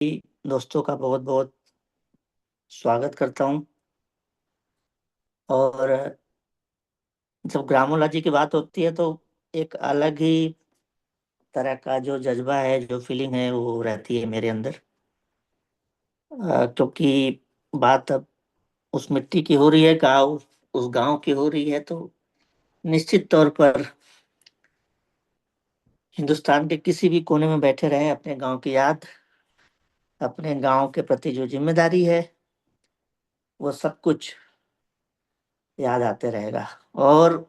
दोस्तों का बहुत बहुत स्वागत करता हूं। और जब ग्रामोलॉजी की बात होती है तो एक अलग ही तरह का जो जज्बा है, जो फीलिंग है, वो रहती है मेरे अंदर। क्योंकि बात अब उस मिट्टी की हो रही है, गाँव उस गांव की हो रही है, तो निश्चित तौर पर हिंदुस्तान के किसी भी कोने में बैठे रहे, अपने गांव की याद, अपने गांव के प्रति जो जिम्मेदारी है, वो सब कुछ याद आते रहेगा। और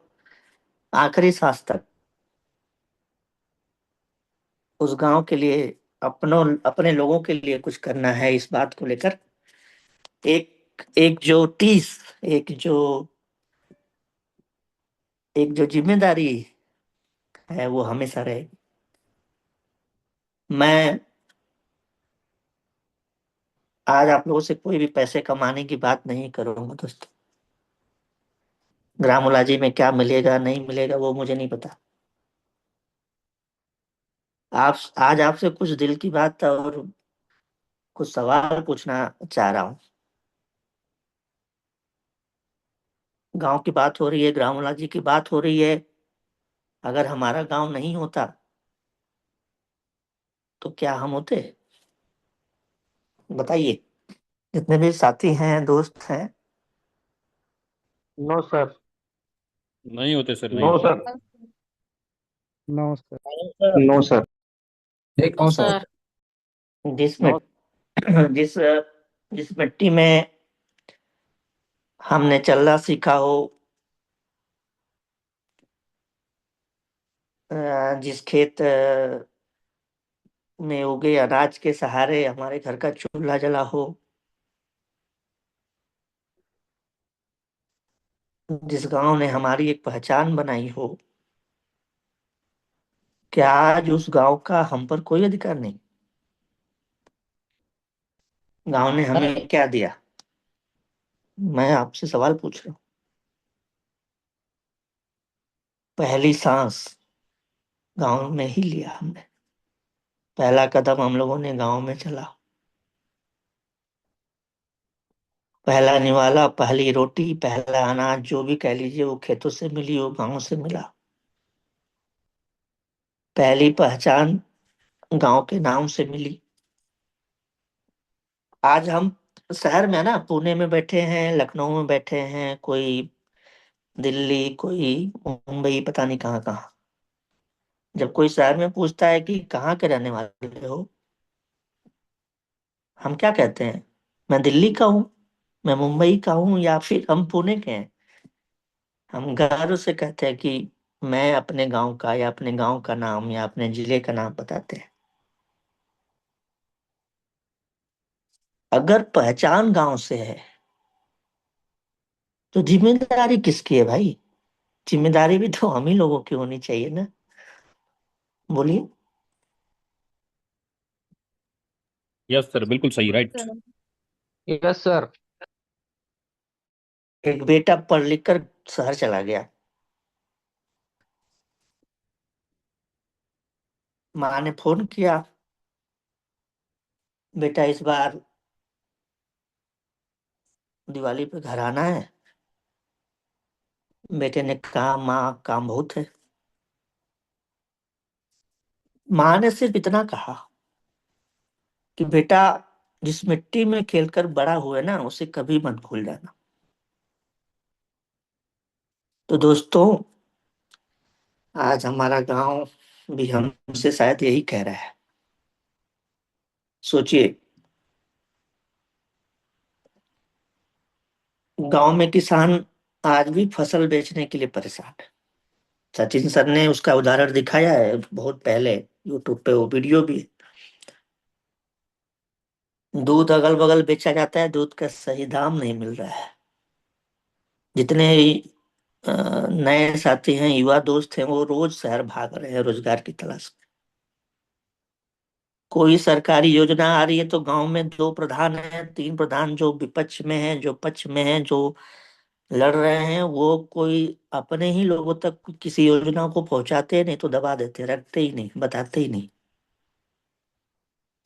आखिरी सांस तक उस गांव के लिए, अपने लोगों के लिए कुछ करना है, इस बात को लेकर एक एक जो टीस एक जो एक जो जिम्मेदारी है, वो हमेशा रहेगी। मैं आज आप लोगों से कोई भी पैसे कमाने की बात नहीं करूंगा दोस्तों। ग्रामोलॉजी में क्या मिलेगा नहीं मिलेगा वो मुझे नहीं पता। आप आज आपसे कुछ दिल की बात और कुछ सवाल पूछना चाह रहा हूँ। गांव की बात हो रही है, ग्रामोलॉजी की बात हो रही है। अगर हमारा गांव नहीं होता तो क्या हम होते? बताइए। जितने भी साथी हैं, दोस्त हैं। No sir. नहीं होते सर, नहीं नो होते। Sir. No sir. No sir. एक नो नो सर। सर। जिस नो। मिट जिस जिस मिट्टी में हमने चलना सीखा हो, जिस खेत में उगे अनाज के सहारे हमारे घर का चूल्हा जला हो, जिस गांव ने हमारी एक पहचान बनाई हो, क्या आज उस गांव का हम पर कोई अधिकार नहीं? गांव ने हमें क्या दिया? मैं आपसे सवाल पूछ रहा हूँ। पहली सांस गांव में ही लिया हमने। पहला कदम हम लोगों ने गांव में चला। पहला निवाला, पहली रोटी, पहला अनाज, जो भी कह लीजिए, वो खेतों से मिली, वो गांव से मिला। पहली पहचान गांव के नाम से मिली। आज हम शहर में ना, पुणे में बैठे हैं, लखनऊ में बैठे हैं, कोई दिल्ली, कोई मुंबई, पता नहीं कहाँ कहाँ। जब कोई शहर में पूछता है कि कहाँ के रहने वाले हो, हम क्या कहते हैं? मैं दिल्ली का हूँ, मैं मुंबई का हूँ, या फिर हम पुणे के हैं। हम गर्व से कहते हैं कि मैं अपने गांव का, या अपने गांव का नाम, या अपने जिले का नाम बताते हैं। अगर पहचान गांव से है तो जिम्मेदारी किसकी है भाई? जिम्मेदारी भी तो हम ही लोगों की होनी चाहिए ना। बोलिए। यस सर, बिल्कुल सही, राइट। Yes sir. एक बेटा पढ़ लिख कर शहर चला गया। माँ ने फोन किया, बेटा इस बार दिवाली पे घर आना है। बेटे ने कहा, माँ काम बहुत है। माँ ने सिर्फ इतना कहा कि बेटा, जिस मिट्टी में खेलकर बड़ा हुए ना, उसे कभी मत भूल जाना। तो दोस्तों, आज हमारा गांव भी हमसे शायद यही कह रहा है। सोचिए, गांव में किसान आज भी फसल बेचने के लिए परेशान है। सचिन सर ने उसका उदाहरण दिखाया है बहुत पहले, यूट्यूब पे वो वीडियो भी है। दूध अगल बगल बेचा जाता है, दूध का सही दाम नहीं मिल रहा है। जितने अ, नए साथी हैं, युवा दोस्त हैं, वो रोज शहर भाग रहे हैं रोजगार की तलाश में। कोई सरकारी योजना आ रही है तो गांव में दो प्रधान हैं, तीन प्रधान, जो विपक्ष में हैं, जो पक्ष में हैं, जो लड़ रहे हैं, वो कोई अपने ही लोगों तक किसी योजना को पहुंचाते नहीं तो दबा देते, रखते ही नहीं, बताते ही नहीं।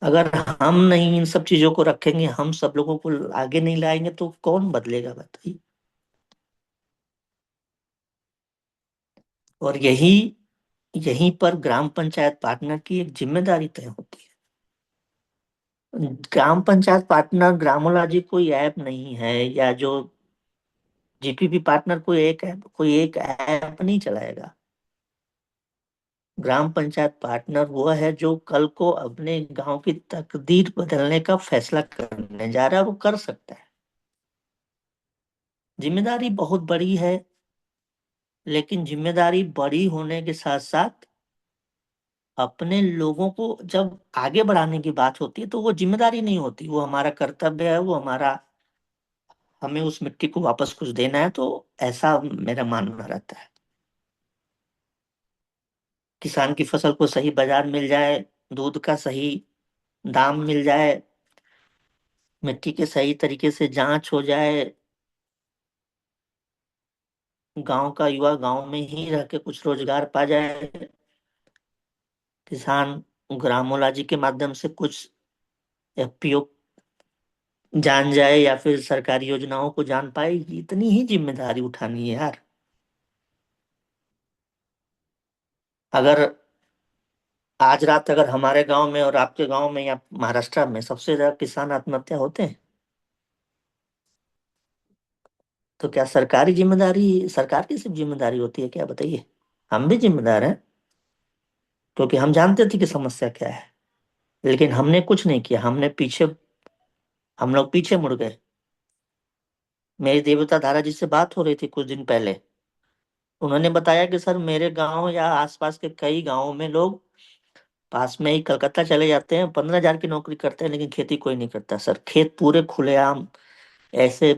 अगर हम नहीं इन सब चीजों को रखेंगे, हम सब लोगों को आगे नहीं लाएंगे, तो कौन बदलेगा बताइए। और यही यहीं पर ग्राम पंचायत पार्टनर की एक जिम्मेदारी तय होती है। ग्राम पंचायत पार्टनर ग्रामोलॉजी कोई ऐप नहीं है, या जो जीपीपी पार्टनर कोई एक ऐप नहीं चलाएगा। ग्राम पंचायत पार्टनर वो है जो कल को अपने गांव की तकदीर बदलने का फैसला करने जा रहा है, वो कर सकता है। जिम्मेदारी बहुत बड़ी है, लेकिन जिम्मेदारी बड़ी होने के साथ साथ अपने लोगों को जब आगे बढ़ाने की बात होती है, तो वो जिम्मेदारी नहीं होती, वो हमारा कर्तव्य है, वो हमारा, हमें उस मिट्टी को वापस कुछ देना है। तो ऐसा मेरा मानना रहता है। किसान की फसल को सही बाजार मिल जाए, दूध का सही दाम मिल जाए, मिट्टी के सही तरीके से जांच हो जाए, गांव का युवा गांव में ही रह के कुछ रोजगार पा जाए, किसान ग्रामोलॉजी के माध्यम से कुछ एफपीओ जान जाए, या फिर सरकारी योजनाओं को जान पाए, इतनी ही जिम्मेदारी उठानी है यार। अगर आज रात अगर हमारे गांव में और आपके गांव में या महाराष्ट्र में सबसे ज्यादा किसान आत्महत्या होते हैं, तो क्या सरकार की सिर्फ जिम्मेदारी होती है क्या बताइए। हम भी जिम्मेदार हैं, क्योंकि हम जानते थे कि समस्या क्या है, लेकिन हमने कुछ नहीं किया, हम लोग पीछे मुड़ गए। मेरी देवता धारा जी से बात हो रही थी कुछ दिन पहले। उन्होंने बताया कि सर, मेरे गांव या आसपास के कई गांवों में लोग पास में ही कलकत्ता चले जाते हैं, 15,000 की नौकरी करते हैं, लेकिन खेती कोई नहीं करता सर। खेत पूरे खुलेआम ऐसे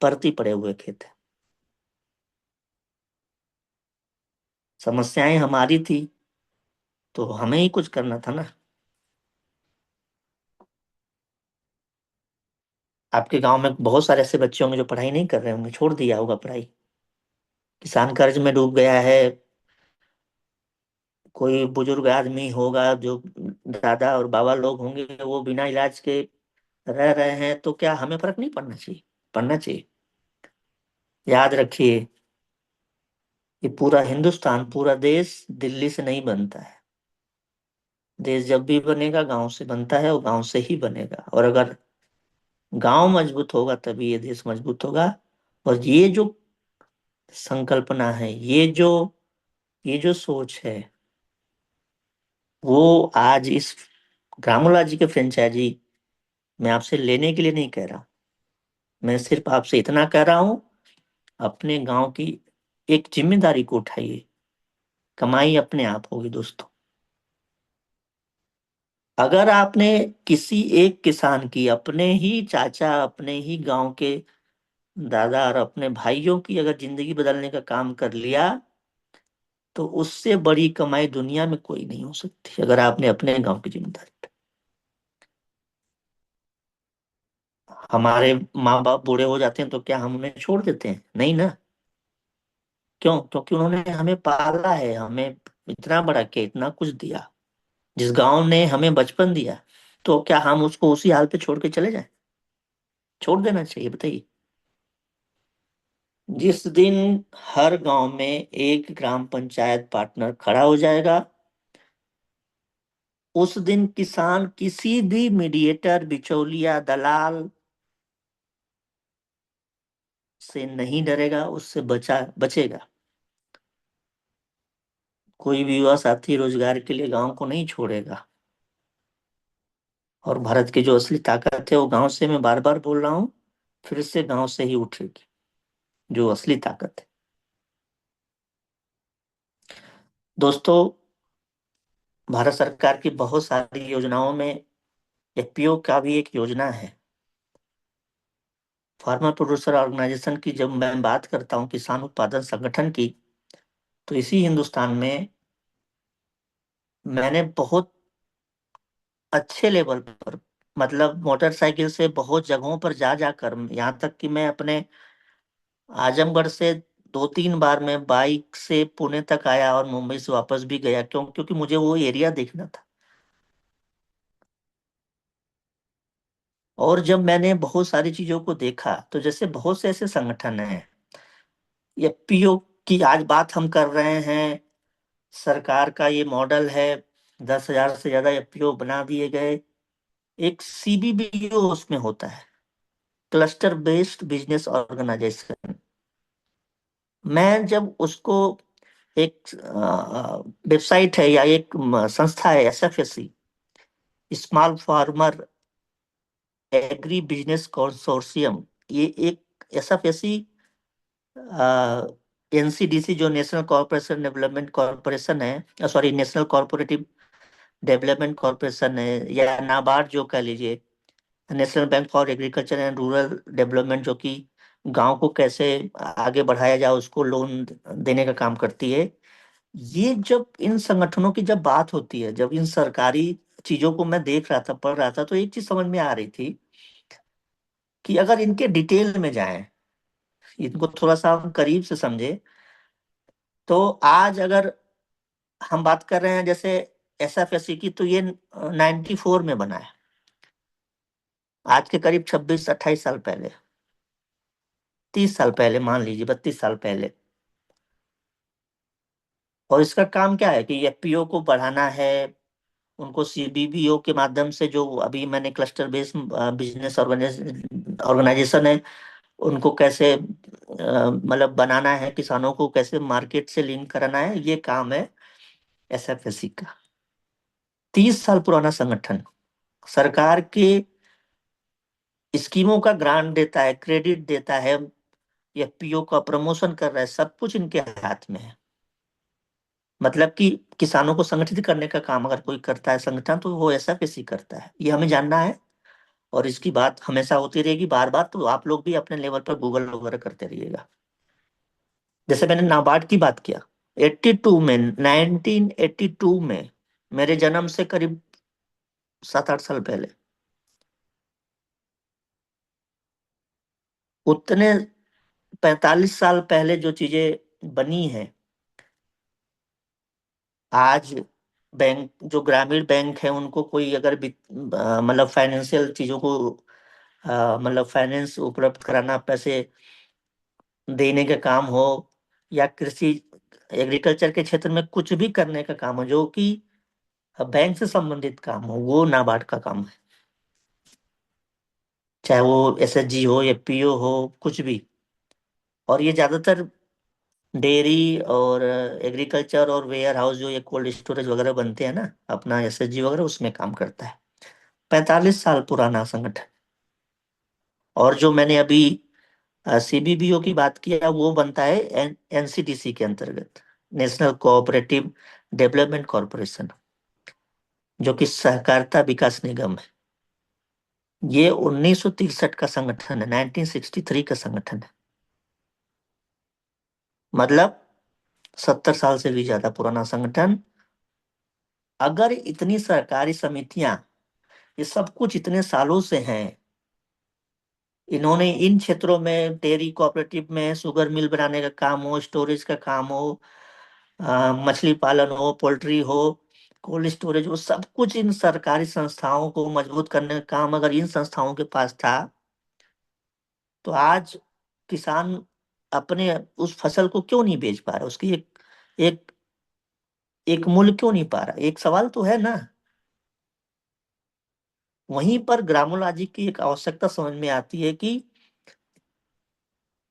परती पड़े हुए खेत है। समस्याएं हमारी थी, तो हमें ही कुछ करना था ना। आपके गांव में बहुत सारे ऐसे बच्चे होंगे जो पढ़ाई नहीं कर रहे होंगे, छोड़ दिया होगा पढ़ाई, किसान कर्ज में डूब गया है। कोई बुजुर्ग आदमी होगा, जो दादा और बाबा लोग होंगे, वो बिना इलाज के रह रहे हैं। तो क्या हमें फर्क नहीं पड़ना चाहिए? पड़ना चाहिए। याद रखिए, ये पूरा हिंदुस्तान, पूरा देश दिल्ली से नहीं बनता है। देश जब भी बनेगा गांव से बनता है, और गांव से ही बनेगा। और अगर गांव मजबूत होगा तभी ये देश मजबूत होगा। और ये जो संकल्पना है, ये जो सोच है, वो आज इस ग्रामोलॉजी के फ्रेंचाइजी मैं आपसे लेने के लिए नहीं कह रहा हूं। मैं सिर्फ आपसे इतना कह रहा हूं, अपने गांव की एक जिम्मेदारी को उठाइए। कमाई अपने आप होगी दोस्तों। अगर आपने किसी एक किसान की, अपने ही चाचा, अपने ही गांव के दादा और अपने भाइयों की अगर जिंदगी बदलने का काम कर लिया, तो उससे बड़ी कमाई दुनिया में कोई नहीं हो सकती, अगर आपने अपने गांव की जिम्मेदारी उठाई। हमारे माँ बाप बूढ़े हो जाते हैं तो क्या हम उन्हें छोड़ देते हैं? नहीं ना। क्यों? क्योंकि उन्होंने हमें पाला है, हमें इतना बड़ा किया, इतना कुछ दिया। जिस गांव ने हमें बचपन दिया, तो क्या हम उसको उसी हाल पे छोड़ के चले जाएं? छोड़ देना चाहिए बताइए। जिस दिन हर गांव में एक ग्राम पंचायत पार्टनर खड़ा हो जाएगा, उस दिन किसान किसी भी मीडिएटर, बिचौलिया, दलाल से नहीं डरेगा, उससे बचेगा। कोई भी युवा साथी रोजगार के लिए गांव को नहीं छोड़ेगा। और भारत की जो असली ताकत है, वो गांव से, मैं बार बार बोल रहा हूं, फिर से गांव से ही उठेगी जो असली ताकत है। दोस्तों, भारत सरकार की बहुत सारी योजनाओं में एफपीओ का भी एक योजना है। फार्मर प्रोड्यूसर ऑर्गेनाइजेशन की जब मैं बात करता हूँ, किसान उत्पादन संगठन की, तो इसी हिंदुस्तान में मैंने बहुत अच्छे लेवल पर, मतलब मोटरसाइकिल से बहुत जगहों पर जा जाकर, यहाँ तक कि मैं अपने आजमगढ़ से 2-3 बार मैं बाइक से पुणे तक आया, और मुंबई से वापस भी गया। क्योंकि मुझे वो एरिया देखना था। और जब मैंने बहुत सारी चीजों को देखा तो जैसे बहुत से ऐसे संगठन हैं, एफपीओ की आज बात हम कर रहे हैं, सरकार का ये मॉडल है, 10,000 से ज्यादा एफपीओ बना दिए गए। एक सीबीबीओ उसमें होता है, क्लस्टर बेस्ड बिजनेस ऑर्गेनाइजेशन। मैं जब उसको, एक वेबसाइट है या एक संस्था है SFSC, small farmer agri business consortium, ये एक एसएफएससी एनसीडीसी जो नेशनल कॉर्पोरेशन डेवलपमेंट कॉर्पोरेशन है, sorry national corporative development corporation है, या नाबार्ड जो कह लीजिए, national bank for agriculture and rural development, जो कि गांव को कैसे आगे बढ़ाया जाए उसको लोन देने का काम करती है। ये जब इन संगठनों की जब बात होती है, जब इन सरकारी चीजों को मैं देख रहा था, पढ़ रहा था, तो एक चीज समझ में आ रही थी कि अगर इनके डिटेल में जाएं, इनको थोड़ा सा हम करीब से समझे, तो आज अगर हम बात कर रहे हैं जैसे एसएफएससी की, तो ये 94 में बना है, आज के करीब 26-28 साल पहले, 30 साल पहले, मान लीजिए 32 साल पहले। और इसका काम क्या है कि एफपीओ को बढ़ाना है, उनको सीबीबीओ के माध्यम से, जो अभी मैंने क्लस्टर बेस्ड बिजनेस ऑर्गेनाइजेशन है, उनको कैसे मतलब बनाना है, किसानों को कैसे मार्केट से लिंक कराना है, ये काम है एसएफएससी का। 30 साल पुराना संगठन, सरकार के स्कीमों का ग्रांट देता है, क्रेडिट देता है, एफपीओ का प्रमोशन कर रहा है, सब कुछ इनके हाथ में है। मतलब कि किसानों को संगठित करने का काम अगर कोई करता है संगठन, तो वो ऐसा कैसे करता है, ये हमें जानना है। और इसकी बात हमेशा होती रहेगी बार बार, तो आप लोग भी अपने लेवल पर गूगल वगैरह करते रहिएगा। जैसे मैंने नाबार्ड की बात किया, 82 में, 1982 में, मेरे जन्म से करीब 7-8 साल पहले, उतने 45 साल पहले जो चीजें बनी हैं, आज बैंक, जो ग्रामीण बैंक है, उनको कोई अगर मतलब फाइनेंशियल चीजों को मतलब फाइनेंस उपलब्ध कराना, पैसे देने का काम हो, या कृषि एग्रीकल्चर के क्षेत्र में कुछ भी करने का काम हो जो कि बैंक से संबंधित काम हो, वो नाबार्ड का काम है। चाहे वो एसएचजी हो, एफपीओ हो, कुछ भी। और ये ज्यादातर डेयरी और एग्रीकल्चर और वेयर हाउस, जो ये कोल्ड स्टोरेज वगैरह बनते हैं ना, अपना एसएचजी वगैरह, उसमें काम करता है। 45 साल पुराना संगठन। और जो मैंने अभी सीबीबीओ की बात किया, वो बनता है एनसीडीसी के अंतर्गत, नेशनल कोऑपरेटिव डेवलपमेंट कॉरपोरेशन, जो कि सहकारिता विकास निगम है। ये 1963 का संगठन है, 1963 का संगठन है, मतलब 70 साल से भी ज्यादा पुराना संगठन। अगर इतनी सरकारी समितियां, ये सब कुछ इतने सालों से हैं, इन्होंने इन क्षेत्रों में, डेयरी कोऑपरेटिव में, शुगर मिल बनाने का काम हो, स्टोरेज का काम हो, मछली पालन हो, पोल्ट्री हो, कोल्ड स्टोरेज हो, सब कुछ इन सरकारी संस्थाओं को मजबूत करने का काम अगर इन संस्थाओं के पास था, तो आज किसान अपने उस फसल को क्यों नहीं बेच पा रहा, उसकी एक एक मूल्य क्यों नहीं पा रहा, एक सवाल तो है ना। वहीं पर ग्रामोलॉजी की एक आवश्यकता समझ में आती है कि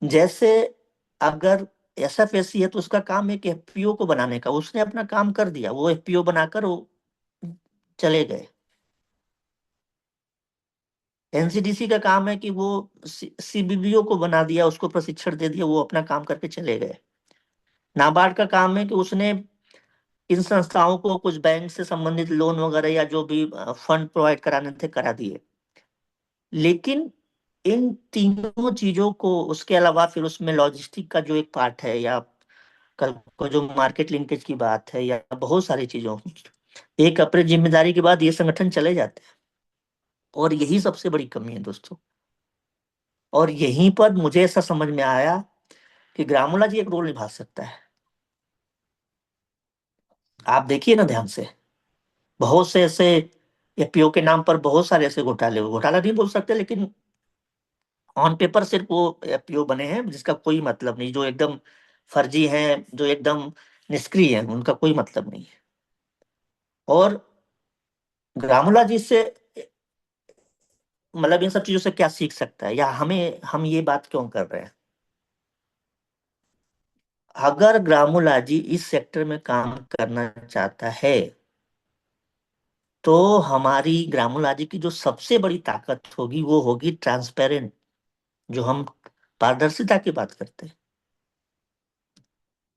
जैसे अगर एसएफएससी है, तो उसका काम एक एफपीओ को बनाने का, उसने अपना काम कर दिया, वो एफपीओ बनाकर वो चले गए। एनसीडीसी का काम है कि वो सीबीबीओ को बना दिया, उसको प्रशिक्षण दे दिया, वो अपना काम करके चले गए। नाबार्ड का काम है कि उसने इन संस्थाओं को कुछ बैंक से संबंधित लोन वगैरह या जो भी फंड प्रोवाइड कराने थे करा दिए। लेकिन इन तीनों चीजों को, उसके अलावा फिर उसमें लॉजिस्टिक का जो एक पार्ट है, या कल को जो मार्केट लिंकेज की बात है, या बहुत सारी चीजों, एक अपनी जिम्मेदारी के बाद ये संगठन चले जाते हैं। और यही सबसे बड़ी कमी है दोस्तों। और यहीं पर मुझे ऐसा समझ में आया कि ग्रामोला जी एक रोल निभा सकता है। आप देखिए ना ध्यान से, बहुत से ऐसे एफपीओ के नाम पर बहुत सारे ऐसे घोटाले हुए, घोटाला नहीं बोल सकते लेकिन ऑन पेपर सिर्फ वो एफपीओ बने हैं जिसका कोई मतलब नहीं, जो एकदम फर्जी हैं, जो एकदम निष्क्रिय हैं, उनका कोई मतलब नहीं है। और ग्रामुला जी से मतलब इन सब चीजों से क्या सीख सकता है, या हम ये बात क्यों कर रहे हैं? अगर ग्रामुला जी इस सेक्टर में काम करना चाहता है तो हमारी ग्रामुला जी की जो सबसे बड़ी ताकत होगी वो होगी ट्रांसपेरेंट, जो हम पारदर्शिता की बात करते हैं।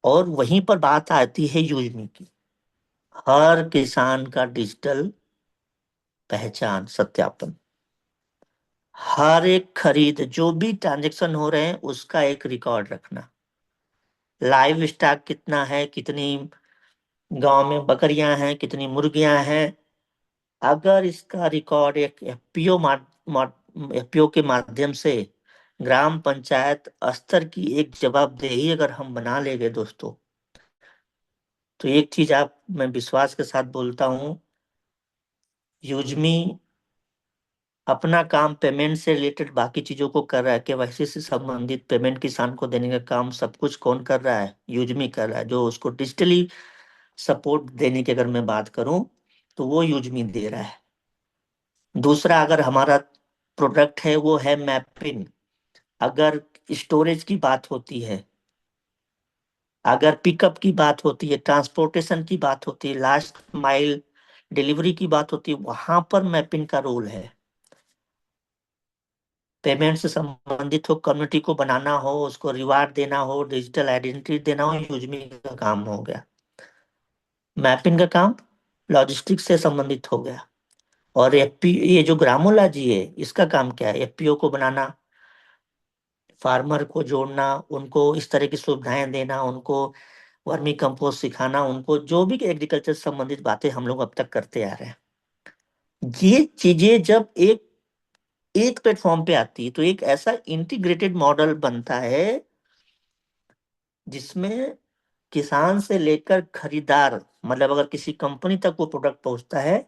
और वहीं पर बात आती है यूजमी की, हर किसान का डिजिटल पहचान सत्यापन, हर एक खरीद जो भी ट्रांजैक्शन हो रहे हैं उसका एक रिकॉर्ड रखना, लाइव स्टॉक कितना है, कितनी गांव में बकरियां हैं, कितनी मुर्गियां हैं। अगर इसका रिकॉर्ड एक एफपीओ के माध्यम से ग्राम पंचायत स्तर की एक जवाबदेही अगर हम बना लेंगे दोस्तों, तो एक चीज आप मैं विश्वास के साथ बोलता हूं, यूजमी अपना काम पेमेंट से रिलेटेड बाकी चीजों को कर रहा है, केवाईसी से संबंधित पेमेंट किसान को देने का काम सब कुछ कौन कर रहा है? यूजमी कर रहा है। जो उसको डिजिटली सपोर्ट देने की अगर मैं बात करूं तो वो यूजमी दे रहा है। दूसरा, अगर हमारा प्रोडक्ट है वो है मैपिंग, अगर स्टोरेज की बात होती है, अगर पिकअप की बात होती है, ट्रांसपोर्टेशन की बात होती है, लास्ट माइल डिलीवरी की बात होती है, वहां पर मैपिंग का रोल है। पेमेंट से संबंधित हो, कम्युनिटी को बनाना हो, उसको रिवार्ड देना हो, डिजिटल आइडेंटिटी देना हो, यूजमी का काम हो गया। मैपिंग का काम लॉजिस्टिक्स से संबंधित हो गया। और एफपी ये जो ग्रामोला जी है इसका काम क्या है? एफपीओ को बनाना, फार्मर को जोड़ना, उनको इस तरह की सुविधाएं देना, उनको वर्मी कंपोस्ट सिखाना, उनको जो भी एग्रीकल्चर संबंधित बातें हम लोग अब तक करते आ रहे हैं, ये चीजें जब एक एक प्लेटफॉर्म पे आती है तो एक ऐसा इंटीग्रेटेड मॉडल बनता है जिसमें किसान से लेकर खरीदार, मतलब अगर किसी कंपनी तक वो प्रोडक्ट पहुंचता है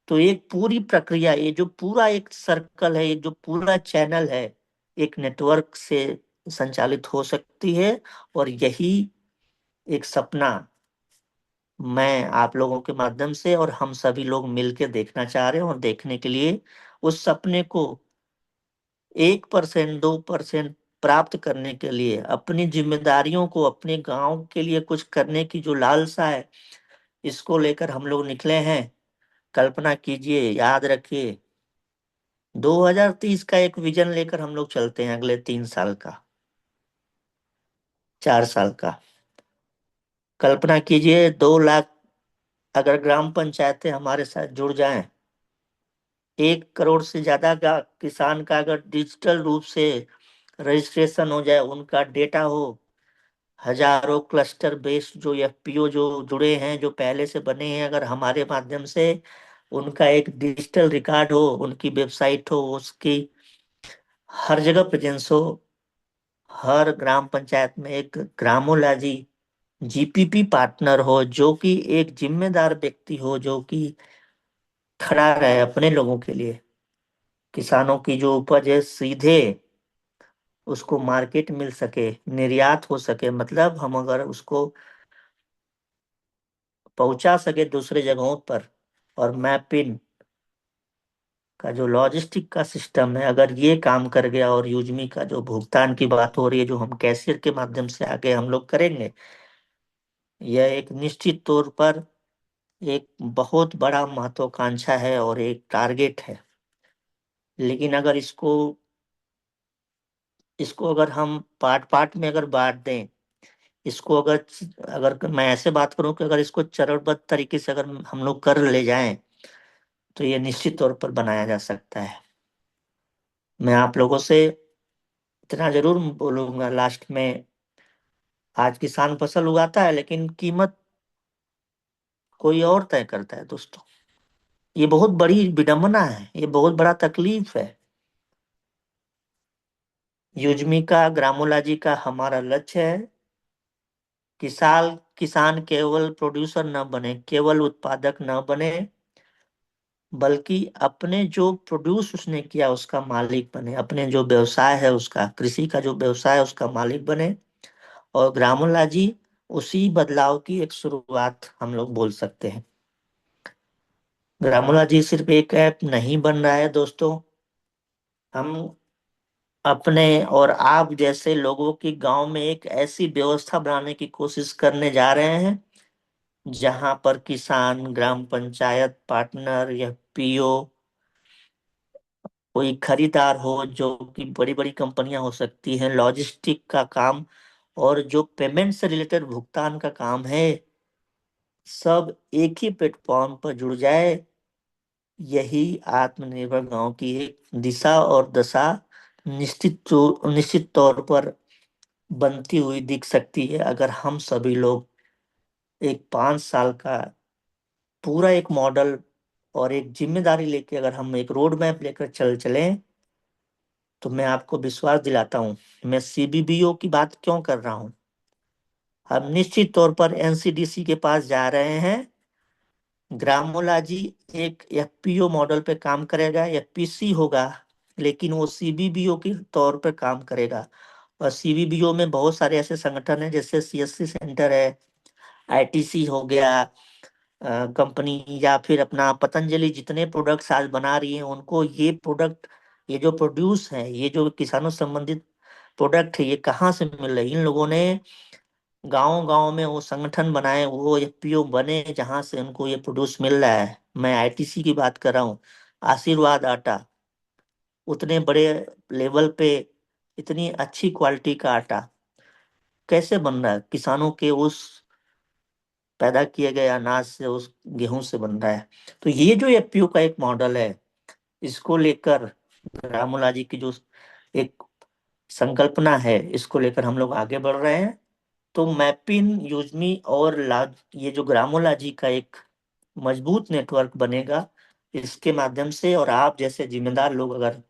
तो एक पूरी प्रक्रिया, ये जो पूरा एक सर्कल है, ये जो पूरा चैनल है, एक नेटवर्क से संचालित हो सकती है। और यही एक सपना मैं आप लोगों के माध्यम से और हम सभी लोग मिलकर देखना चाह रहे हैं, और देखने के लिए उस सपने को 1% 2% प्राप्त करने के लिए अपनी जिम्मेदारियों को, अपने गांव के लिए कुछ करने की जो लालसा है, इसको लेकर हम लोग निकले हैं। कल्पना कीजिए, याद रखिए, 2030 का एक विजन लेकर हम लोग चलते हैं, अगले 3 साल का, 4 साल का। कल्पना कीजिए 2 लाख अगर ग्राम पंचायतें हमारे साथ जुड़ जाएं, 1 करोड़ से ज्यादा का किसान का अगर डिजिटल रूप से रजिस्ट्रेशन हो जाए, उनका डेटा हो, हजारों क्लस्टर बेस्ड जो एफपीओ जो जुड़े हैं, जो पहले से बने हैं, अगर हमारे माध्यम से उनका एक डिजिटल रिकॉर्ड हो, उनकी वेबसाइट हो, उसकी हर जगह प्रेजेंस हो, हर ग्राम पंचायत में एक ग्रामोलॉजी जीपीपी पार्टनर हो, जो कि एक जिम्मेदार व्यक्ति हो, जो कि खड़ा रहे अपने लोगों के लिए, किसानों की जो उपज है सीधे उसको मार्केट मिल सके, निर्यात हो सके, मतलब हम अगर उसको पहुंचा सके दूसरे जगहों पर। और मैपिन का जो लॉजिस्टिक का सिस्टम है, अगर ये काम कर गया, और यूजमी का जो भुगतान की बात हो रही है, जो हम कैशियर के माध्यम से आगे हम लोग करेंगे, यह एक निश्चित तौर पर एक बहुत बड़ा महत्वाकांक्षा है और एक टारगेट है। लेकिन अगर इसको अगर हम पार्ट पार्ट में अगर बांट दें, इसको अगर अगर मैं ऐसे बात करूं कि अगर इसको चरणबद्ध तरीके से अगर हम लोग कर ले जाएं तो ये निश्चित तौर पर बनाया जा सकता है। मैं आप लोगों से इतना जरूर बोलूंगा लास्ट में, आज किसान फसल उगाता है लेकिन कीमत कोई और तय करता है दोस्तों। ये बहुत बड़ी विडंबना है, ये बहुत बड़ा तकलीफ है। युजमी का, ग्रामोला जी का हमारा लक्ष्य है, किसान केवल प्रोड्यूसर न बने, केवल उत्पादक न बने, बल्कि अपने जो प्रोड्यूस उसने किया उसका मालिक बने, अपने जो व्यवसाय है उसका, कृषि का जो व्यवसाय है उसका मालिक बने। और ग्रामोला जी उसी बदलाव की एक शुरुआत हम लोग बोल सकते हैं। ग्रामोला जी सिर्फ एक ऐप नहीं बन रहा है दोस्तों, हम अपने और आप जैसे लोगों की गांव में एक ऐसी व्यवस्था बनाने की कोशिश करने जा रहे हैं जहां पर किसान, ग्राम पंचायत, पार्टनर या पीओ, कोई खरीदार हो, जो कि बड़ी बड़ी कंपनियां हो सकती हैं, लॉजिस्टिक का काम और जो पेमेंट से रिलेटेड भुगतान का काम है, सब एक ही प्लेटफॉर्म पर जुड़ जाए। यही आत्मनिर्भर गांव की एक दिशा और दशा निश्चित तौर पर बनती हुई दिख सकती है, अगर हम सभी लोग एक 5 साल का पूरा एक मॉडल और एक जिम्मेदारी लेके अगर हम एक रोड मैप लेकर चलें, तो मैं आपको विश्वास दिलाता हूँ। मैं सीबीबीओ की बात क्यों कर रहा हूँ, हम निश्चित तौर पर एनसीडीसी के पास जा रहे हैं। ग्रामोला जी एक एफपीओ मॉडल पे काम करेगा, एफपीसी होगा, लेकिन वो सीबीबीओ के तौर पर काम करेगा। और सीबीबीओ में बहुत सारे ऐसे संगठन हैं, जैसे सीएससी सेंटर है, आईटीसी हो गया कंपनी, या फिर अपना पतंजलि, जितने प्रोडक्ट्स आज बना रही हैं उनको ये प्रोडक्ट, ये जो प्रोड्यूस है, ये जो किसानों से संबंधित प्रोडक्ट है, ये कहाँ से मिल रहे हैं? इन लोगों ने गांव गांव में वो संगठन बनाए, वो एफपीओ बने, जहां से उनको ये प्रोड्यूस मिल रहा है। मैं आईटीसी की बात कर रहा हूँ। आशीर्वाद आटा, उतने बड़े लेवल पे इतनी अच्छी क्वालिटी का आटा कैसे बन रहा है? किसानों के उस पैदा किए गए अनाज से, उस गेहूं से बन रहा है। तो ये जो एफपीओ का एक मॉडल है, इसको लेकर रामूला जी की जो एक संकल्पना है, इसको लेकर हम लोग आगे बढ़ रहे हैं। तो मैपिन, यूजमी और ये जो ग्रामोला जी का एक मजबूत नेटवर्क बनेगा, इसके माध्यम से, और आप जैसे जिम्मेदार लोग अगर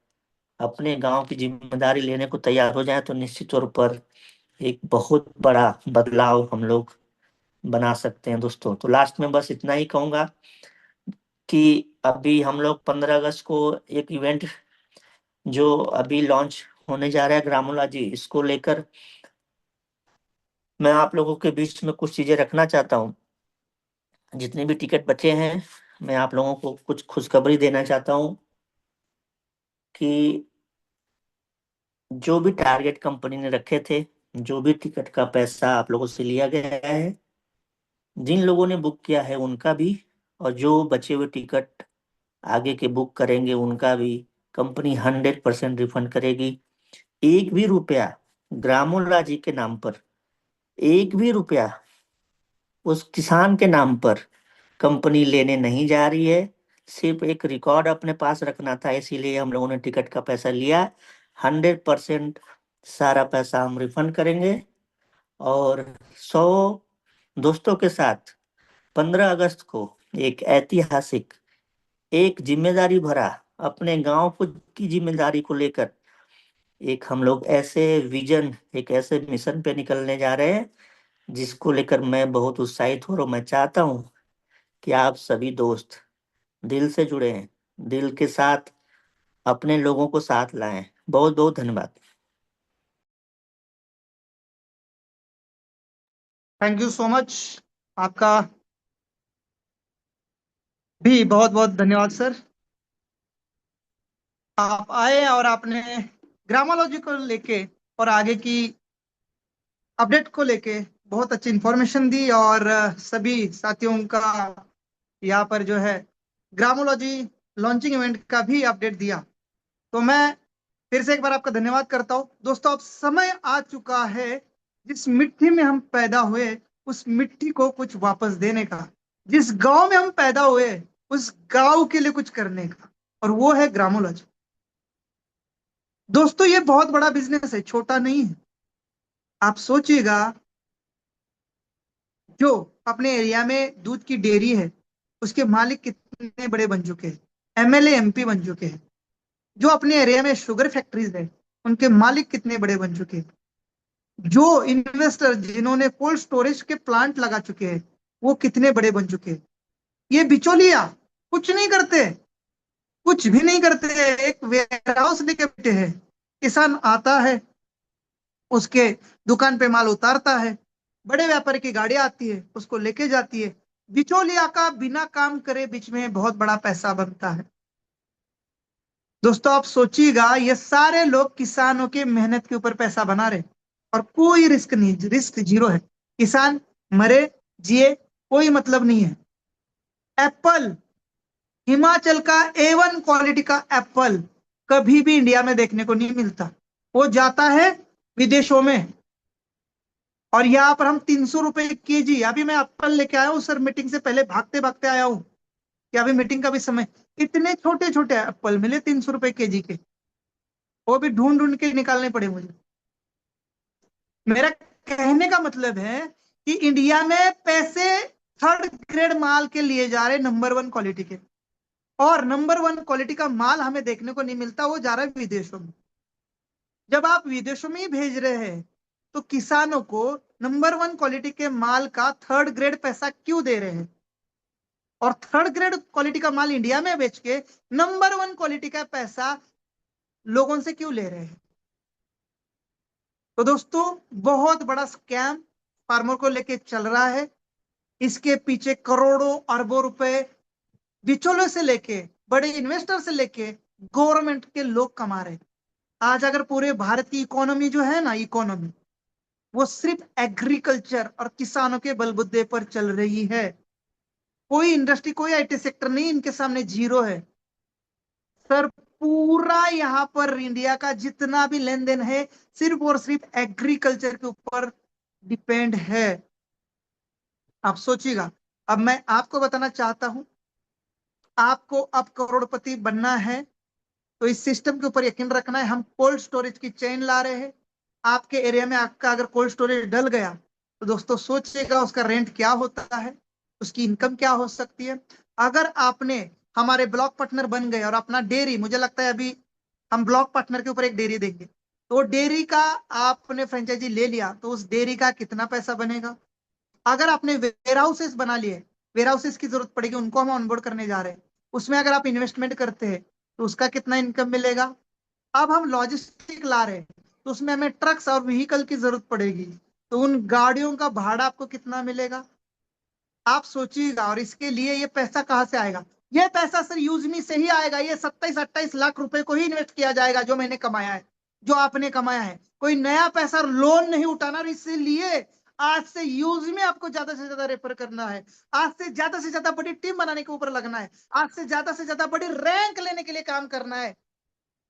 अपने गांव की जिम्मेदारी लेने को तैयार हो जाए, तो निश्चित तौर पर एक बहुत बड़ा बदलाव हम लोग बना सकते हैं दोस्तों। तो लास्ट में बस इतना ही कहूंगा कि अभी हम लोग 15 अगस्त को एक इवेंट जो अभी लॉन्च होने जा रहा है ग्रामोला जी, इसको लेकर मैं आप लोगों के बीच में कुछ चीजें रखना चाहता हूँ। जितने भी टिकट बचे हैं, मैं आप लोगों को कुछ खुशखबरी देना चाहता हूँ कि जो भी टारगेट कंपनी ने रखे थे, जो भी टिकट का पैसा आप लोगों से लिया गया है, जिन लोगों ने बुक किया है उनका भी, और जो बचे हुए टिकट आगे के बुक करेंगे उनका भी कंपनी 100% रिफंड करेगी। एक भी रुपया ग्रामोला जी के नाम पर, एक भी रुपया उस किसान के नाम पर कंपनी लेने नहीं जा रही है। सिर्फ एक रिकॉर्ड अपने पास रखना था, इसीलिए हम लोगों ने टिकट का पैसा लिया। 100% सारा पैसा हम रिफंड करेंगे। और 100 दोस्तों के साथ 15 अगस्त को एक ऐतिहासिक, एक जिम्मेदारी भरा, अपने गांव को की जिम्मेदारी को लेकर एक हम लोग ऐसे विजन, एक ऐसे मिशन पे निकलने जा रहे हैं जिसको लेकर मैं बहुत उत्साहित हूँ। और मैं चाहता हूँ कि आप सभी दोस्त दिल से जुड़े हैं, दिल के साथ अपने लोगों को साथ लाएं। बहुत बहुत धन्यवाद। Thank you so much. आपका भी बहुत बहुत धन्यवाद सर। आप आए और आपने ग्रामोलॉजी को लेके और आगे की अपडेट को लेके बहुत अच्छी इंफॉर्मेशन दी, और सभी साथियों का यहाँ पर जो है ग्रामोलॉजी लॉन्चिंग इवेंट का भी अपडेट दिया। तो मैं फिर से एक बार आपका धन्यवाद करता हूँ। दोस्तों, अब समय आ चुका है जिस मिट्टी में हम पैदा हुए उस मिट्टी को कुछ वापस देने का, जिस गांव में हम पैदा हुए उस गांव के लिए कुछ करने का, और वो है ग्रामोलॉजी। दोस्तों, ये बहुत बड़ा बिजनेस है, छोटा नहीं है। आप सोचिएगा, जो अपने एरिया में दूध की डेयरी है उसके मालिक कितने बड़े बन चुके हैं, एमएलए एमपी बन चुके हैं। जो अपने एरिया में शुगर फैक्ट्रीज है उनके मालिक कितने बड़े बन चुके हैं। जो इन्वेस्टर जिन्होंने कोल्ड स्टोरेज के प्लांट लगा चुके हैं वो कितने बड़े बन चुके हैं। ये बिचौलिया कुछ नहीं करते, कुछ भी नहीं करते, एक वेयर हाउस लेके बैठे हैं। किसान आता है, उसके दुकान पे माल उतारता है, बड़े व्यापारी की गाड़ी आती है, उसको लेके जाती है। बिचौलिया का बिना काम करे बीच में बहुत बड़ा पैसा बनता है। दोस्तों आप सोचिएगा, ये सारे लोग किसानों के मेहनत के ऊपर पैसा बना रहे, और कोई रिस्क नहीं, रिस्क जीरो है। किसान मरे जिए कोई मतलब नहीं है। एप्पल, हिमाचल का A1 क्वालिटी का एप्पल कभी भी इंडिया में देखने को नहीं मिलता, वो जाता है विदेशों में। और यहाँ पर हम 300 रुपए केजी, अभी मैं एप्पल लेके आया हूँ सर, मीटिंग से पहले भागते भागते आया हूँ कि अभी मीटिंग का भी समय, इतने छोटे छोटे एप्पल मिले 300 रुपए केजी के, वो भी ढूंढ ढूंढ के निकालने पड़े मुझे। मेरा कहने का मतलब है कि इंडिया में पैसे थर्ड ग्रेड माल के लिए जा रहे, नंबर 1 क्वालिटी के, और नंबर 1 क्वालिटी का माल हमें देखने को नहीं मिलता, वो जा रहा है विदेशों में। जब आप विदेशों में ही भेज रहे हैं तो किसानों को नंबर 1 क्वालिटी के माल का थर्ड ग्रेड पैसा क्यों दे रहे हैं, और थर्ड ग्रेड क्वालिटी का माल इंडिया में बेच के नंबर 1 क्वालिटी का पैसा लोगों से क्यों ले रहे हैं? तो दोस्तों बहुत बड़ा स्कैम फार्मर को लेके चल रहा है। इसके पीछे करोड़ों अरबों रुपए बिचौलियों से लेके, बड़े इन्वेस्टर से लेके गवर्नमेंट के लोग कमा रहे हैं। आज अगर पूरे भारत की इकोनॉमी जो है ना, इकोनॉमी वो सिर्फ एग्रीकल्चर और किसानों के बलबूते पर चल रही है। कोई इंडस्ट्री, कोई IT सेक्टर नहीं इनके सामने, जीरो है सर। पूरा यहाँ पर इंडिया का जितना भी लेन देन है सिर्फ और सिर्फ एग्रीकल्चर के ऊपर डिपेंड है। आप सोचिएगा, अब मैं आपको बताना चाहता हूं, आपको अब करोड़पति बनना है तो इस सिस्टम के ऊपर यकीन रखना है। हम कोल्ड स्टोरेज की चेन ला रहे हैं। आपके एरिया में आपका अगर कोल्ड स्टोरेज डल गया तो दोस्तों सोचिएगा उसका रेंट क्या होता है, उसकी इनकम क्या हो सकती है। अगर आपने हमारे ब्लॉक पार्टनर बन गए और अपना डेयरी, मुझे लगता है अभी हम ब्लॉक पार्टनर के ऊपर एक डेयरी देंगे, तो डेयरी का आपने फ्रेंचाइजी ले लिया तो उस डेयरी का कितना पैसा बनेगा। अगर आपने वेयर हाउसेस बना लिए, वेयर हाउसेस की जरूरत पड़ेगी, उनको हम ऑनबोर्ड करने जा रहे हैं, उसमें अगर आप इन्वेस्टमेंट करते हैं तो उसका कितना इनकम मिलेगा। अब हम लॉजिस्टिक ला रहे हैं तो उसमें हमें ट्रक्स और व्हीकल की जरूरत पड़ेगी, तो उन गाड़ियों का भाड़ा आपको कितना मिलेगा, आप सोचिएगा। और इसके लिए ये पैसा कहाँ से आएगा? ये पैसा सर यूजमी से ही आएगा। ये 27-28 लाख रुपए को ही इन्वेस्ट किया जाएगा जो मैंने कमाया है, जो आपने कमाया है। कोई नया पैसा लोन नहीं उठाना, और इसलिए आज से यूज में आपको ज्यादा से ज्यादा रेफर करना है, आज से ज्यादा बड़ी टीम बनाने के ऊपर लगना है, आज से ज्यादा बड़ी रैंक लेने के लिए काम करना है,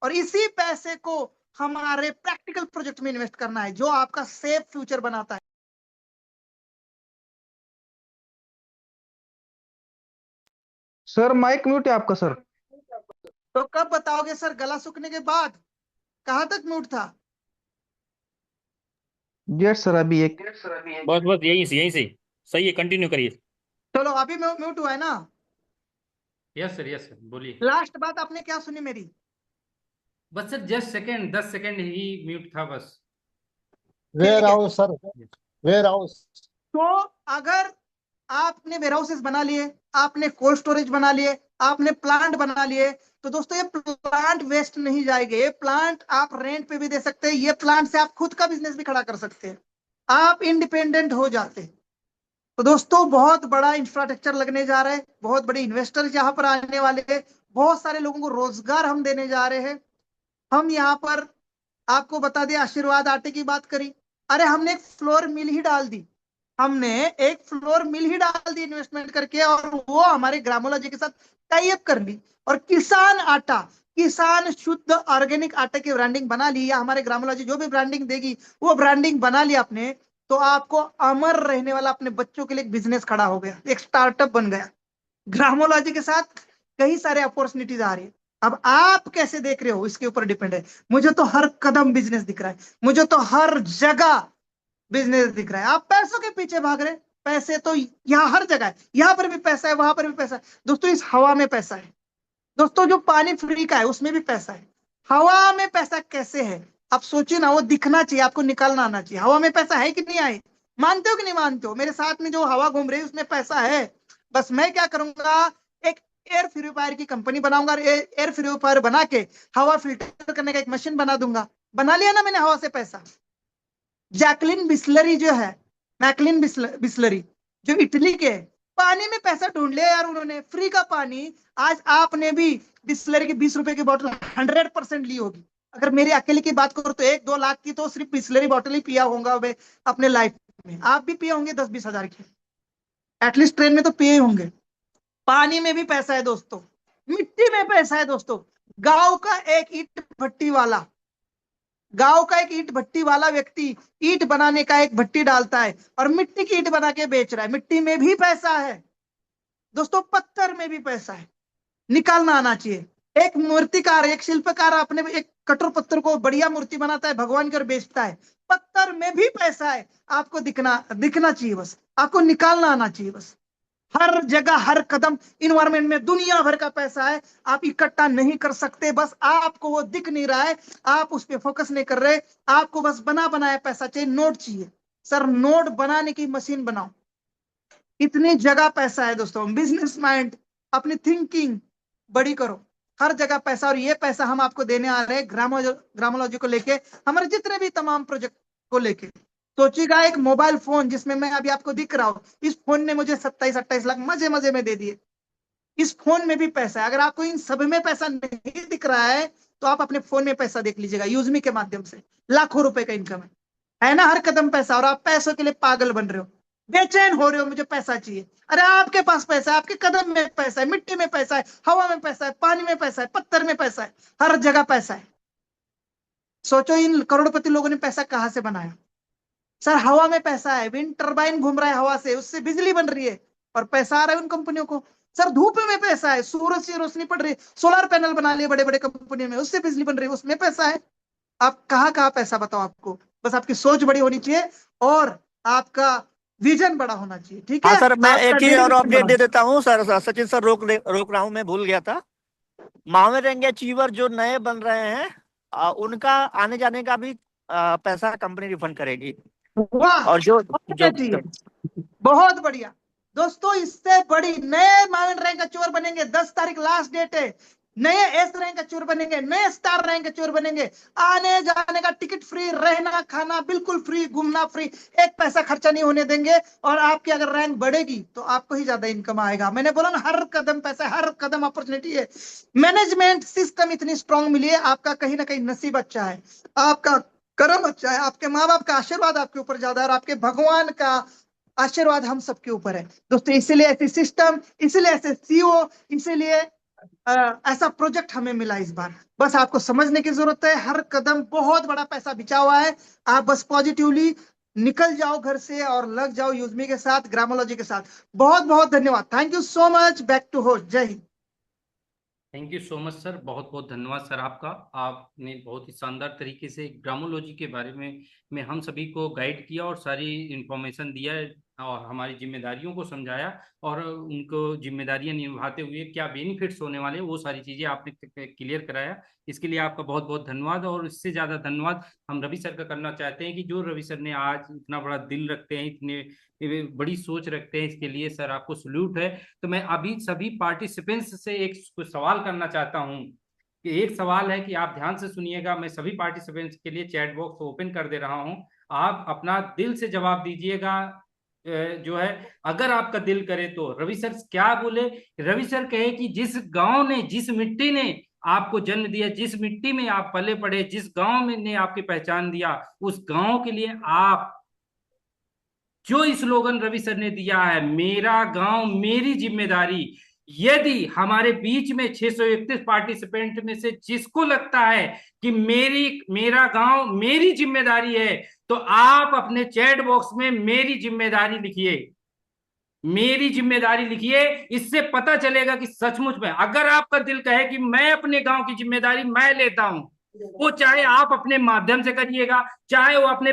और इसी पैसे को हमारे प्रैक्टिकल प्रोजेक्ट में इन्वेस्ट करना है जो आपका सेफ फ्यूचर बनाता है। सर माइक म्यूट है आपका सर। तो कब बताओगे सर? गला सूखने के बाद? कहां तक म्यूट था? यस सर, अभी एक बस बस यहीं से सही है, कंटिन्यू करिए। चलो अभी म्यूट हुआ है ना? यस सर बोलिए। लास्ट बात आपने क्या सुनी मेरी? बस सर जस्ट सेकंड 10 सेकंड ही म्यूट था बस। Warehouse sir, warehouse. तो अगर आपने वेयर हाउसेस बना लिए, आपने कोल्ड स्टोरेज बना लिए, आपने प्लांट बना लिए, तो दोस्तों ये प्लांट वेस्ट नहीं जाएंगे। ये प्लांट आप रेंट पे भी दे सकते हैं, ये प्लांट से आप खुद का बिजनेस भी खड़ा कर सकते हैं, आप इंडिपेंडेंट हो जाते हैं। तो दोस्तों बहुत बड़ा इंफ्रास्ट्रक्चर लगने जा रहा है, बहुत बड़े इन्वेस्टर्स यहाँ पर आने वाले हैं, बहुत सारे लोगों को रोजगार हम देने जा रहे हैं। हम यहाँ पर आपको बता दें, आशीर्वाद आटे की बात करी, अरे हमने एक फ्लोर मिल ही डाल दी, हमने एक फ्लोर मिल ही डाल दी इन्वेस्टमेंट करके, और वो हमारे ग्रामोलॉजी के साथ टाई अप कर ली, और किसान आटा, किसान शुद्ध ऑर्गेनिक आटे की ब्रांडिंग बना ली, या हमारे ग्रामोलॉजी जो भी ब्रांडिंग देगी वो ब्रांडिंग बना ली आपने, तो आपको अमर रहने वाला अपने बच्चों के लिए एक बिजनेस खड़ा हो गया, एक स्टार्टअप बन गया। ग्रामोलॉजी के साथ कई सारे अपॉर्चुनिटीज आ रही है। अब आप कैसे देख रहे हो इसके ऊपर डिपेंड है। मुझे तो हर कदम बिजनेस दिख रहा है, मुझे तो हर जगह बिजनेस दिख रहा है। आप पैसों के पीछे भाग रहे, पैसे तो यहाँ हर जगह है, यहाँ पर भी पैसा है, वहां पर भी पैसा है। दोस्तों इस हवा में पैसा है, दोस्तों जो पानी फ्री का है उसमें भी पैसा है। हवा में पैसा कैसे है आप सोचिए ना, वो दिखना चाहिए, आपको निकालना आना चाहिए। हवा में पैसा है कि नहीं है? मानते हो कि नहीं मानते हो? मेरे साथ में जो हवा घूम रही है उसमें पैसा है। बस मैं क्या करूंगा, एक एयर प्यूरिफायर की कंपनी बनाऊंगा और एयर प्यूरिफायर बना के हवा फिल्टर करने का एक मशीन बना दूंगा। बना लिया ना मैंने हवा से पैसा। जैकलिन बिस्लरी जो है, मैकलिन बिस्लरी जो इटली के हैं, पानी में पैसा ढूंढ लिया यार उन्होंने, फ्री का पानी। आज आपने भी बिस्लरी की 20 रुपए की बोतल 100% ली होगी। अगर मेरी अकेले की बात करो तो 1-2 लाख की तो सिर्फ बिस्लरी बोतल ही पिया होगा मैं अपने लाइफ में। आप भी पिए होंगे 10-20 हजार की, एटलीस्ट ट्रेन में तो पिए होंगे। पानी में भी पैसा है दोस्तों, मिट्टी में पैसा है दोस्तों। गांव का एक ईट भट्टी वाला व्यक्ति ईट बनाने का एक भट्टी डालता है और मिट्टी की ईट बना के बेच रहा है। मिट्टी में भी पैसा है दोस्तों, पत्थर में भी पैसा है। निकालना आना चाहिए। एक मूर्तिकार, एक शिल्पकार अपने एक कठोर पत्थर को बढ़िया मूर्ति बनाता है भगवान की और बेचता है। पत्थर में भी पैसा है। आपको दिखना चाहिए, बस आपको निकालना आना चाहिए। बस हर जगह हर कदम इन्वायरमेंट में दुनिया भर का पैसा है, आप इकट्ठा नहीं कर सकते। बस आपको वो दिख नहीं रहा है, आप उस पर फोकस नहीं कर रहे। आपको बस बना बनाया पैसा चाहिए, नोट चाहिए। सर नोट बनाने की मशीन बनाओ, इतनी जगह पैसा है दोस्तों। बिजनेस माइंड, अपनी थिंकिंग बड़ी करो, हर जगह पैसा। और ये पैसा हम आपको देने आ रहे हैं ग्रामोलॉजी को लेके, हमारे जितने भी तमाम प्रोजेक्ट को लेके। सोचिएगा एक मोबाइल फोन जिसमें मैं अभी आपको दिख रहा हूं, इस फोन ने मुझे 27-28 लाख मजे मजे में दे दिए। इस फोन में भी पैसा है। अगर आपको इन सब में पैसा नहीं दिख रहा है तो आप अपने फोन में पैसा देख लीजिएगा। यूजमी के माध्यम से लाखों रुपए का इनकम है ना, हर कदम पैसा। और आप पैसों के लिए पागल बन रहे हो, बेचैन हो रहे हो, मुझे पैसा चाहिए। अरे आपके पास पैसा है, आपके कदम में पैसा है, मिट्टी में पैसा है, हवा में पैसा है, पानी में पैसा है, पत्थर में पैसा है, हर जगह पैसा है। सोचो इन करोड़पति लोगों ने पैसा कहां से बनाया। सर हवा में पैसा है, विंड टर्बाइन घूम रहा है हवा से, उससे बिजली बन रही है और पैसा आ रहा है उन कंपनियों को। सर धूप में पैसा है, सूरज से रोशनी पड़ रही है, सोलर पैनल बना लिए बड़े बड़े कंपनियों में, उससे बिजली बन रही है, उसमें पैसा है। आप कहाँ पैसा बताओ आपको। बस आपकी सोच बड़ी होनी चाहिए और आपका विजन बड़ा होना चाहिए। ठीक है हाँ सर, मैं आपका एक ही और dedication अपडेट बड़ा दे देता हूँ सर। सचिन सर रोक रहा हूँ, मैं भूल गया था। महावीर अचीवर जो नए बन रहे हैं उनका आने जाने का भी पैसा कंपनी रिफंड करेगी। वाह, और जो चाहिए, बहुत बढ़िया दोस्तों। इससे बड़ी नए माउंट रैंक का चोर बनेंगे। 10 तारीख लास्ट डेट है। नए एस रैंक का चोर बनेंगे, नए स्टार रैंक का चोर बनेंगे। आने जाने का टिकट फ्री, रहना खाना बिल्कुल फ्री, घूमना फ्री, एक पैसा खर्चा नहीं होने देंगे। और आपकी अगर रैंक बढ़ेगी तो आपको ही ज्यादा इनकम आएगा। मैंने बोला ना, हर कदम पैसा, हर कदम अपॉर्चुनिटी है। मैनेजमेंट सिस्टम इतनी स्ट्रांग मिली है, आपका कहीं ना कहीं नसीब अच्छा है, आपका कर्म अच्छा है, आपके माँ बाप का आशीर्वाद आपके ऊपर ज्यादा है और आपके भगवान का आशीर्वाद हम सबके ऊपर है दोस्तों। इसीलिए ऐसी सिस्टम, इसीलिए ऐसे सीईओ, इसीलिए ऐसा प्रोजेक्ट हमें मिला इस बार। बस आपको समझने की जरूरत है, हर कदम बहुत बड़ा पैसा बिछा हुआ है। आप बस पॉजिटिवली निकल जाओ घर से और लग जाओ यूजमी के साथ, ग्रामोलॉजी के साथ। बहुत बहुत धन्यवाद। Thank you so much. Back to host. जय हिंद। Thank you so much sir, बहुत बहुत धन्यवाद सर आपका। आपने बहुत ही शानदार तरीके से ग्रामोलॉजी के बारे में हम सभी को गाइड किया और सारी इंफॉर्मेशन दिया और हमारी जिम्मेदारियों को समझाया और उनको जिम्मेदारियां निभाते हुए क्या बेनिफिट्स होने वाले वो सारी चीज़ें आपने क्लियर कराया। इसके लिए आपका बहुत बहुत धन्यवाद। और इससे ज़्यादा धन्यवाद हम रवि सर का करना चाहते हैं कि जो रवि सर ने आज इतना बड़ा दिल रखते हैं, इतने बड़ी सोच रखते हैं, इसके लिए सर आपको सल्यूट है। तो मैं अभी सभी पार्टिसिपेंट्स से एक सवाल करना चाहता हूं कि एक सवाल है कि आप ध्यान से सुनिएगा। मैं सभी पार्टिसिपेंट्स के लिए चैट बॉक्स ओपन कर दे रहा हूं, आप अपना दिल से जवाब दीजिएगा। जो है, अगर आपका दिल करे तो रवि सर क्या बोले। रवि सर कहे कि जिस गांव ने, जिस मिट्टी ने आपको जन्म दिया, जिस मिट्टी में आप पले पड़े, जिस गांव में ने आपकी पहचान दिया, उस गांव के लिए आप जो स्लोगन रवि सर ने दिया है, मेरा गांव मेरी जिम्मेदारी। यदि हमारे बीच में 631 पार्टिसिपेंट में से जिसको लगता है कि मेरा गांव मेरी जिम्मेदारी है, तो आप अपने चैट बॉक्स में मेरी जिम्मेदारी लिखिए, मेरी जिम्मेदारी लिखिए। इससे पता चलेगा कि सचमुच में अगर आपका दिल कहे कि मैं अपने गांव की जिम्मेदारी मैं लेता हूं, वो चाहे आप अपने माध्यम से करिएगा, चाहे वो अपने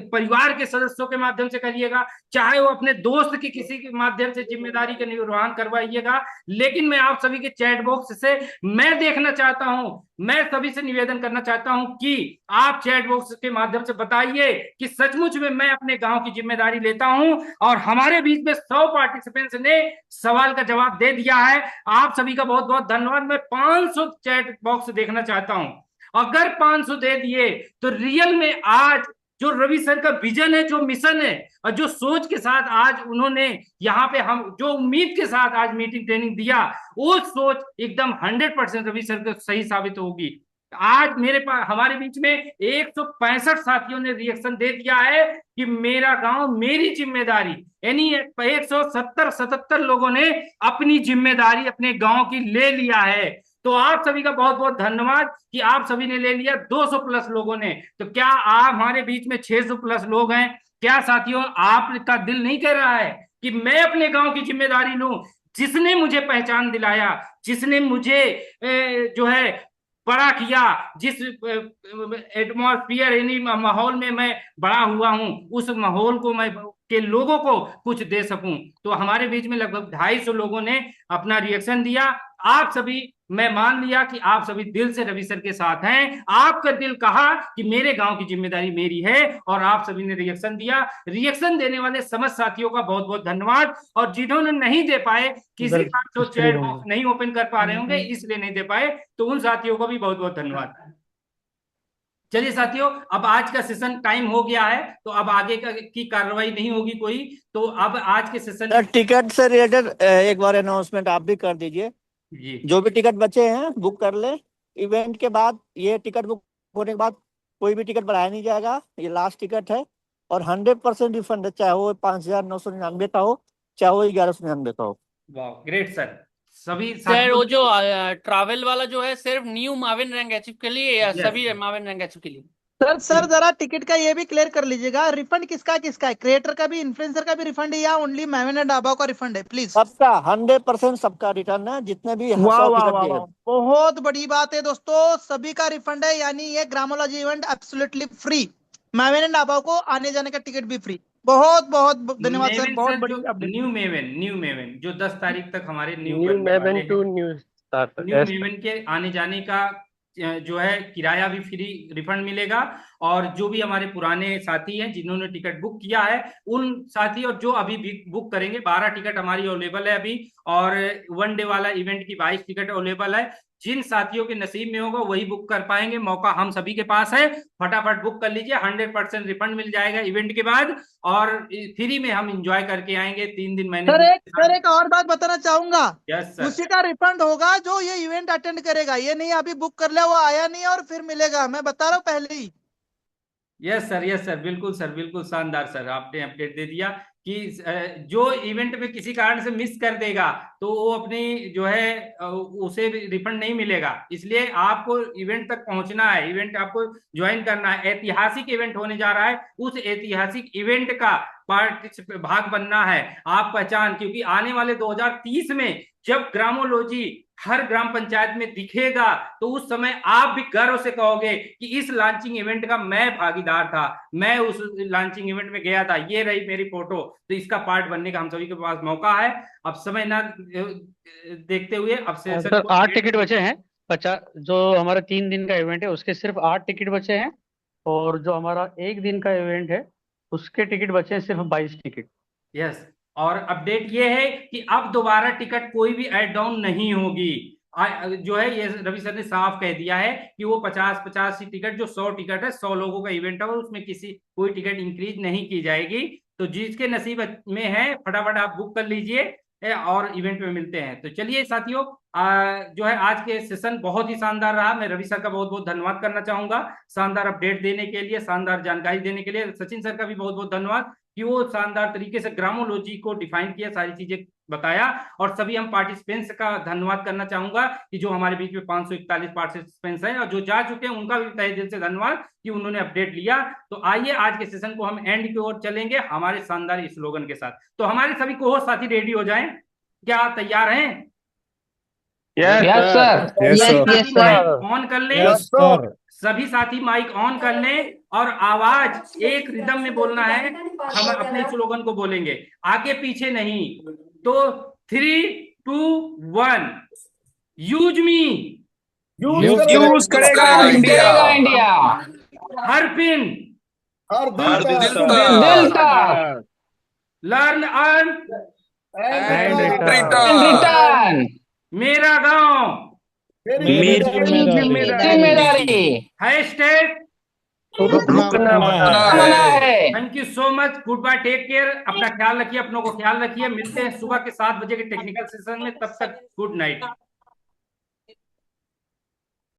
परिवार के सदस्यों के माध्यम से करिएगा, चाहे वो अपने दोस्त के किसी के माध्यम से जिम्मेदारी का निर्वहन करवाइएगा। लेकिन मैं आप सभी के चैट बॉक्स से मैं देखना चाहता हूं, मैं सभी से निवेदन करना चाहता हूं कि आप चैट बॉक्स के माध्यम से बताइए कि सचमुच में मैं अपने गांव की जिम्मेदारी लेता हूं। और हमारे बीच में 100 पार्टिसिपेंट्स ने सवाल का जवाब दे दिया है। आप सभी का बहुत बहुत धन्यवाद। मैं 500 चैट बॉक्स देखना चाहता हूं। अगर 500 दे दिए तो रियल में आज जो रवि सर का विजन है, जो मिशन है और जो सोच के साथ आज उन्होंने यहाँ पे हम जो उम्मीद के साथ आज मीटिंग ट्रेनिंग दिया, वो सोच एकदम 100% रवि सर को सही साबित होगी। आज मेरे पास हमारे बीच में 165 साथियों ने रिएक्शन दे दिया है कि मेरा गांव मेरी जिम्मेदारी, यानी 177 लोगों ने अपनी जिम्मेदारी अपने गांव की ले लिया है। तो आप सभी का बहुत बहुत धन्यवाद कि आप सभी ने ले लिया। 200 प्लस लोगों ने, तो क्या आप हमारे बीच में 600 प्लस लोग हैं? क्या साथियों आपका दिल नहीं कर रहा है कि मैं अपने गांव की जिम्मेदारी लूं? जिसने मुझे पहचान दिलाया, जिसने मुझे जो है बड़ा किया, जिस एटमॉस्फियर यानी माहौल में मैं बड़ा हुआ हूं, उस माहौल को मैं के लोगों को कुछ दे सकूं। तो हमारे बीच में लगभग 250 लोगों ने अपना रिएक्शन दिया। आप सभी, मैं मान लिया कि आप सभी दिल से रवि सर के साथ हैं। आपका दिल कहा कि मेरे गांव की जिम्मेदारी मेरी है और आप सभी ने रिएक्शन दिया। रिएक्शन देने वाले समस्त साथियों का बहुत बहुत धन्यवाद। और जिन्होंने नहीं दे पाए, किसी कारण से चैट बॉक्स नहीं ओपन कर पा रहे होंगे इसलिए नहीं दे पाए, तो उन साथियों को भी बहुत बहुत धन्यवाद। चलिए साथियों, अब आज का सेशन टाइम हो गया है, तो अब आगे की कार्रवाई नहीं होगी कोई। तो अब आज के सेशन टिकट से रिलेटेड एक बार अनाउंसमेंट आप भी कर दीजिए। जी, जो भी टिकट बचे हैं बुक कर ले। इवेंट के बाद ये टिकट बुक होने के बाद कोई भी टिकट बढ़ाया नहीं जाएगा, ये लास्ट टिकट है। और 100% रिफंड है, चाहे वो 5,999 का हो, चाहे वो 1,199 का हो। वाह, ग्रेट सर। सभी सर वो जो ट्रैवल वाला जो है सिर्फ न्यू माविन रंगाचिप के लिए या Yes, सभी sir. माविन रंगाचिप के लिए? सर जरा टिकट का ये भी क्लियर कर लीजिएगा, रिफंड किसका किसका है? क्रिएटर का भी, इन्फ्लुएंसर का भी रिफंड है या ओनली मैविन एंड डाबा का रिफंड है? प्लीज। सबका 100% सबका रिटर्न है, जितने भी वाह 100 वाह टिकट वाह दिए वाह, बहुत बड़ी बात है दोस्तों, सभी का रिफंड है। यानी ये ग्रामोलॉजी इवेंट एब्सोल्युटली फ्री, मैविन एंड डाबा को आने जाने का टिकट भी फ्री। बहुत बहुत धन्यवाद सर, मेवन बहुत सर, बड़ी जो अपडेट। न्यू मेवन जो 10 तारीख तक हमारे न्यू न्यू करने वाले मेवन टू हैं, न्यू स्टार्टर न्यू मेवन के आने जाने का जो है किराया भी फ्री रिफंड मिलेगा। और जो भी हमारे पुराने साथी हैं जिन्होंने टिकट बुक किया है, उन साथी और जो अभी भी बुक करेंगे, 12 टिकट हमारी अवेलेबल है अभी, और 1 डे वाला इवेंट की 22 टिकट अवेलेबल है। जिन साथियों के नसीब में होगा वही बुक कर पाएंगे, मौका हम सभी के पास है। फटाफट बुक कर लीजिए, 100% रिफंड मिल जाएगा इवेंट के बाद, और फ्री में हम एंजॉय करके आएंगे 3 दिन महीने। सर एक और बात बताना चाहूंगा, यस सर, उसी का रिफंड होगा जो ये इवेंट अटेंड करेगा। ये नहीं अभी बुक कर लिया, वो आया नहीं और फिर मिलेगा, मैं बता रहा हूँ पहले ही। यस सर, बिल्कुल सर, बिल्कुल शानदार सर, आपने अपडेट दे दिया कि जो इवेंट में किसी कारण से मिस कर देगा तो वो अपनी जो है उसे रिफंड नहीं मिलेगा। इसलिए आपको इवेंट तक पहुंचना है, इवेंट आपको ज्वाइन करना है। ऐतिहासिक इवेंट होने जा रहा है, उस ऐतिहासिक इवेंट का भाग बनना है। आप पहचान, क्योंकि आने वाले 2030 में जब ग्रामोलॉजी हर ग्राम पंचायत में दिखेगा तो उस समय आप भी गर्व से कहोगे कि इस लॉन्चिंग इवेंट का मैं भागीदार था, मैं उस लॉन्चिंग इवेंट में गया था। ये रही मेरी फोटो। तो इसका पार्ट बनने का हम सभी के पास मौका है। अब समय ना देखते हुए अब से सर 8 टिकट बचे हैं। 50 जो हमारा 3 दिन का इवेंट है उसके सिर्फ 8 टिकट बचे हैं, और जो हमारा 1 दिन का इवेंट है उसके टिकट बचे हैं सिर्फ 22 टिकट। यस, और अपडेट ये है कि अब दोबारा टिकट कोई भी ऐड डाउन नहीं होगी। जो है ये रवि सर ने साफ कह दिया है कि वो 50-50 टिकट, जो 100 टिकट है, 100 लोगों का इवेंट है, उसमें कोई टिकट इंक्रीज नहीं की जाएगी। तो जिसके नसीब में है फटाफट आप बुक कर लीजिए और इवेंट में मिलते हैं। तो चलिए साथियों, जो है आज के सेशन बहुत ही शानदार रहा। मैं रवि सर का बहुत बहुत धन्यवाद करना चाहूंगा शानदार अपडेट देने के लिए, शानदार जानकारी देने के लिए। सचिन सर का भी बहुत बहुत धन्यवाद कि वो शानदार तरीके से ग्रामोलॉजी को डिफाइन किया, सारी चीजें बताया। और सभी हम पार्टिसिपेंट्स का धन्यवाद करना चाहूंगा कि जो हमारे बीच में 541 पार्टिसिपेंट्स हैं और जो जा चुके हैं उनका भी तहे दिल से धन्यवाद कि उन्होंने अपडेट लिया। तो आइए आज के सेशन को हम एंड की ओर चलेंगे हमारे शानदार स्लोगन के साथ। तो हमारे सभी को साथी रेडी हो जाएं, क्या आप तैयार हैं? Yes sir. Yes sir. साथी माइक ऑन कर लें। Yes sir. सभी साथी माइक ऑन कर लें और आवाज एक रिदम में बोलना है। हम अपने स्लोगन को बोलेंगे, आगे पीछे नहीं। तो 3, 2, 1, यूज मी, यूज करेगा इंडिया। हर पिन, हर दिल दिल तक। Learn earn, and return. मेरा गांव, मेरी जिम्मेदारी। हैशटैग। रुकना मना है। Thank you so much, goodbye, take care, अपना ख्याल रखिए, अपनों को ख्याल रखिए। मिलते हैं सुबह के 7 बजे के टेक्निकल सेशन में, तब तक गुड नाइट।